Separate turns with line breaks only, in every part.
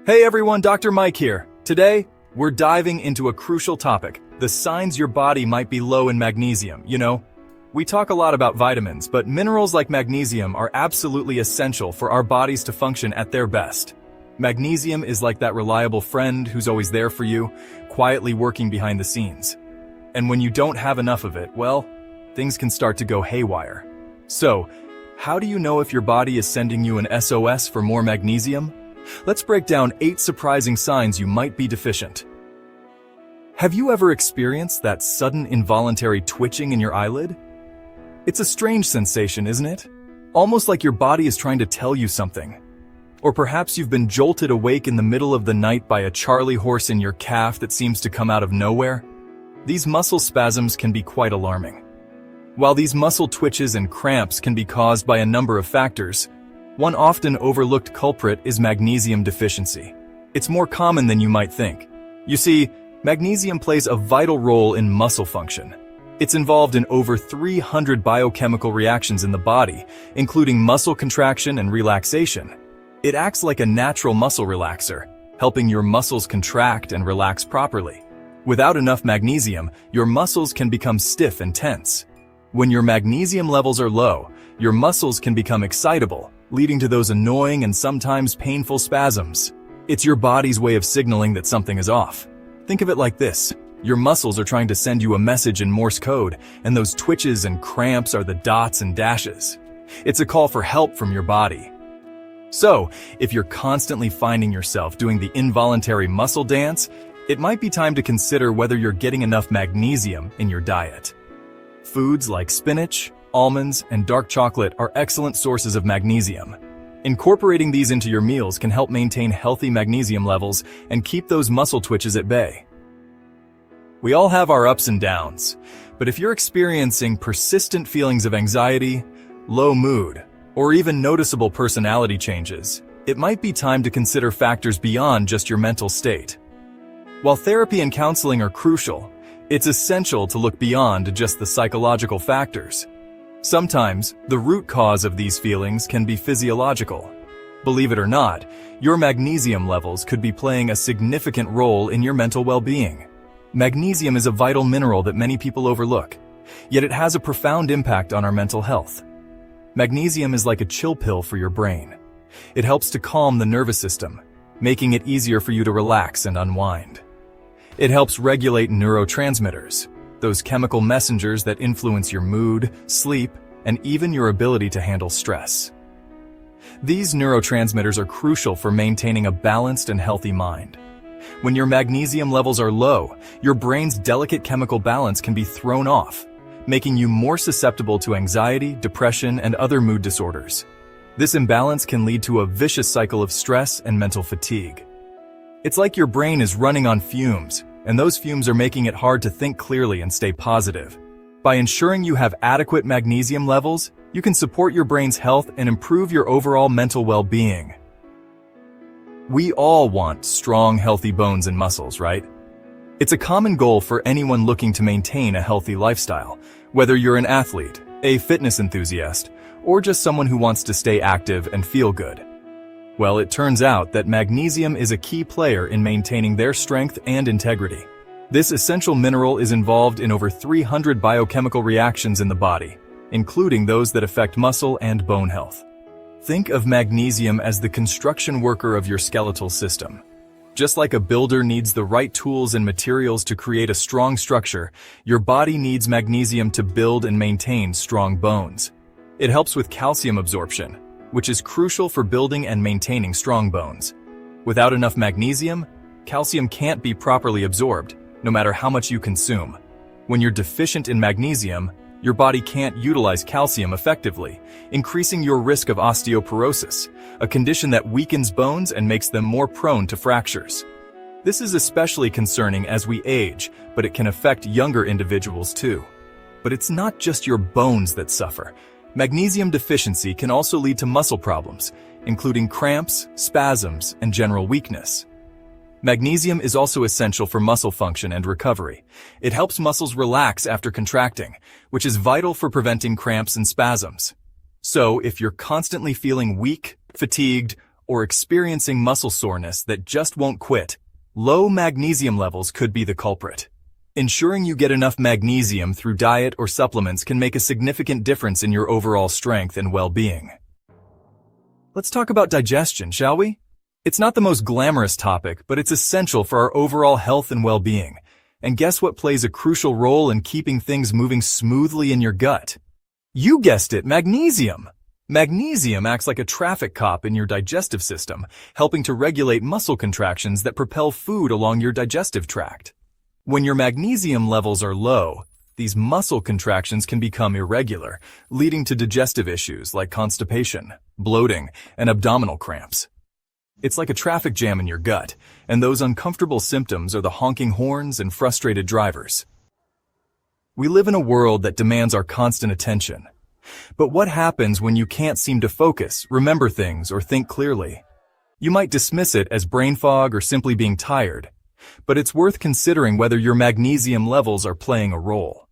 Hey everyone, Dr. Mike here. Today, we're diving into a crucial topic, the signs your body might be low in magnesium. We talk a lot about vitamins, but minerals like magnesium are absolutely essential for our bodies to function at their best. Magnesium is like that reliable friend who's always there for you, quietly working behind the scenes. And when you don't have enough of it, well, things can start to go haywire. So, how do you know if your body is sending you an SOS for more magnesium? Let's break down 8 surprising signs you might be deficient. Have you ever experienced that sudden involuntary twitching in your eyelid? It's a strange sensation, isn't it? Almost like your body is trying to tell you something. Or perhaps you've been jolted awake in the middle of the night by a Charlie horse in your calf that seems to come out of nowhere. These muscle spasms can be quite alarming. While these muscle twitches and cramps can be caused by a number of factors, one often overlooked culprit is magnesium deficiency. It's more common than you might think. You see, magnesium plays a vital role in muscle function. It's involved in over 300 biochemical reactions in the body, including muscle contraction and relaxation. It acts like a natural muscle relaxer, helping your muscles contract and relax properly. Without enough magnesium, your muscles can become stiff and tense. When your magnesium levels are low, your muscles can become excitable, leading to those annoying and sometimes painful spasms. It's your body's way of signaling that something is off. Think of it like this. Your muscles are trying to send you a message in Morse code, and those twitches and cramps are the dots and dashes. It's a call for help from your body. So, if you're constantly finding yourself doing the involuntary muscle dance, it might be time to consider whether you're getting enough magnesium in your diet. Foods like spinach, almonds, and dark chocolate are excellent sources of magnesium. Incorporating these into your meals can help maintain healthy magnesium levels and keep those muscle twitches at bay. We all have our ups and downs, but if you're experiencing persistent feelings of anxiety, low mood, or even noticeable personality changes, it might be time to consider factors beyond just your mental state. While therapy and counseling are crucial, it's essential to look beyond just the psychological factors. Sometimes, the root cause of these feelings can be physiological. Believe it or not, your magnesium levels could be playing a significant role in your mental well-being. Magnesium is a vital mineral that many people overlook, yet it has a profound impact on our mental health. Magnesium is like a chill pill for your brain. It helps to calm the nervous system, making it easier for you to relax and unwind. It helps regulate neurotransmitters, those chemical messengers that influence your mood, sleep, and even your ability to handle stress. These neurotransmitters are crucial for maintaining a balanced and healthy mind. When your magnesium levels are low, your brain's delicate chemical balance can be thrown off, making you more susceptible to anxiety, depression, and other mood disorders. This imbalance can lead to a vicious cycle of stress and mental fatigue. It's like your brain is running on fumes, and those fumes are making it hard to think clearly and stay positive. By ensuring you have adequate magnesium levels, you can support your brain's health and improve your overall mental well-being. We all want strong, healthy bones and muscles, right? It's a common goal for anyone looking to maintain a healthy lifestyle, whether you're an athlete, a fitness enthusiast, or just someone who wants to stay active and feel good. Well, it turns out that magnesium is a key player in maintaining their strength and integrity. This essential mineral is involved in over 300 biochemical reactions in the body, including those that affect muscle and bone health. Think of magnesium as the construction worker of your skeletal system. Just like a builder needs the right tools and materials to create a strong structure, your body needs magnesium to build and maintain strong bones. It helps with calcium absorption, which is crucial for building and maintaining strong bones. Without enough magnesium, calcium can't be properly absorbed, no matter how much you consume. When you're deficient in magnesium, your body can't utilize calcium effectively, increasing your risk of osteoporosis, a condition that weakens bones and makes them more prone to fractures. This is especially concerning as we age, but it can affect younger individuals too. But it's not just your bones that suffer. Magnesium deficiency can also lead to muscle problems, including cramps, spasms, and general weakness. Magnesium is also essential for muscle function and recovery. It helps muscles relax after contracting, which is vital for preventing cramps and spasms. So, if you're constantly feeling weak, fatigued, or experiencing muscle soreness that just won't quit, low magnesium levels could be the culprit. Ensuring you get enough magnesium through diet or supplements can make a significant difference in your overall strength and well-being. Let's talk about digestion, shall we? It's not the most glamorous topic, but it's essential for our overall health and well-being. And guess what plays a crucial role in keeping things moving smoothly in your gut? You guessed it, magnesium! Magnesium acts like a traffic cop in your digestive system, helping to regulate muscle contractions that propel food along your digestive tract. When your magnesium levels are low, these muscle contractions can become irregular, leading to digestive issues like constipation, bloating, and abdominal cramps. It's like a traffic jam in your gut, and those uncomfortable symptoms are the honking horns and frustrated drivers. We live in a world that demands our constant attention. But what happens when you can't seem to focus, remember things, or think clearly? You might dismiss it as brain fog or simply being tired, but it's worth considering whether your magnesium levels are playing a role.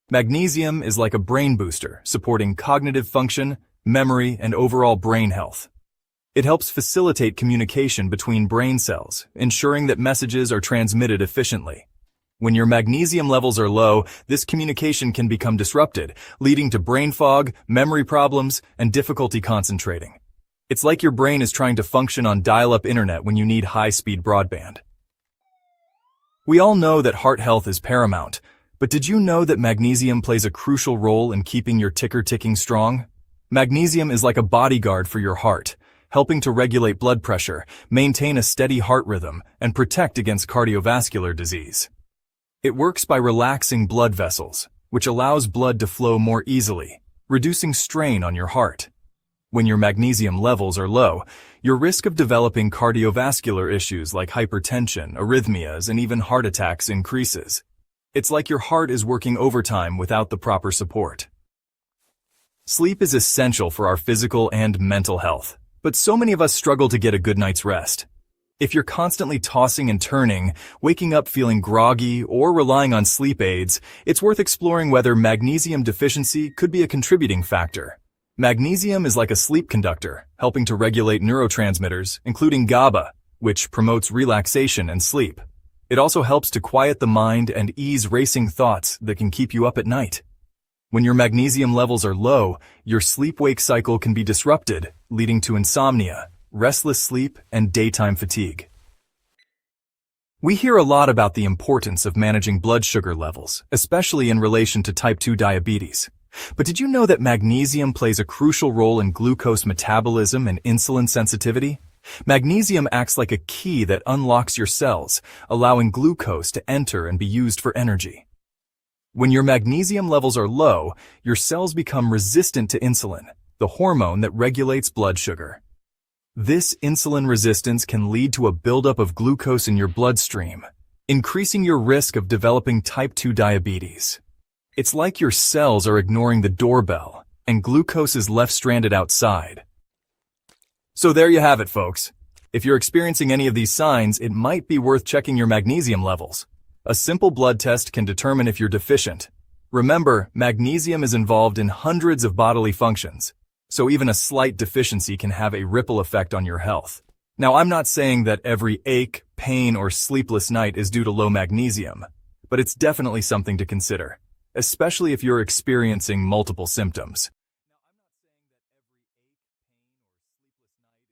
Magnesium is like a brain booster, supporting cognitive function, memory, and overall brain health. It helps facilitate communication between brain cells, ensuring that messages are transmitted efficiently. When your magnesium levels are low, this communication can become disrupted, leading to brain fog, memory problems, and difficulty concentrating. It's like your brain is trying to function on dial-up internet when you need high-speed broadband. We all know that heart health is paramount, but did you know that magnesium plays a crucial role in keeping your ticker ticking strong? Magnesium is like a bodyguard for your heart, helping to regulate blood pressure, maintain a steady heart rhythm, and protect against cardiovascular disease. It works by relaxing blood vessels, which allows blood to flow more easily, reducing strain on your heart. When your magnesium levels are low, your risk of developing cardiovascular issues like hypertension, arrhythmias, and even heart attacks increases. It's like your heart is working overtime without the proper support. Sleep is essential for our physical and mental health, but so many of us struggle to get a good night's rest. If you're constantly tossing and turning, waking up feeling groggy, or relying on sleep aids, it's worth exploring whether magnesium deficiency could be a contributing factor. Magnesium is like a sleep conductor, helping to regulate neurotransmitters, including GABA, which promotes relaxation and sleep. It also helps to quiet the mind and ease racing thoughts that can keep you up at night. When your magnesium levels are low, your sleep-wake cycle can be disrupted, leading to insomnia, restless sleep, and daytime fatigue. We hear a lot about the importance of managing blood sugar levels, especially in relation to type 2 diabetes. But did you know that magnesium plays a crucial role in glucose metabolism and insulin sensitivity? Magnesium acts like a key that unlocks your cells, allowing glucose to enter and be used for energy. When your magnesium levels are low, your cells become resistant to insulin, the hormone that regulates blood sugar. This insulin resistance can lead to a buildup of glucose in your bloodstream, increasing your risk of developing type 2 diabetes. It's like your cells are ignoring the doorbell, and glucose is left stranded outside. So there you have it, folks. If you're experiencing any of these signs, it might be worth checking your magnesium levels. A simple blood test can determine if you're deficient. Remember, magnesium is involved in hundreds of bodily functions, so even a slight deficiency can have a ripple effect on your health. Now, I'm not saying that every ache, pain, or sleepless night is due to low magnesium, but it's definitely something to consider, especially if you're experiencing multiple symptoms.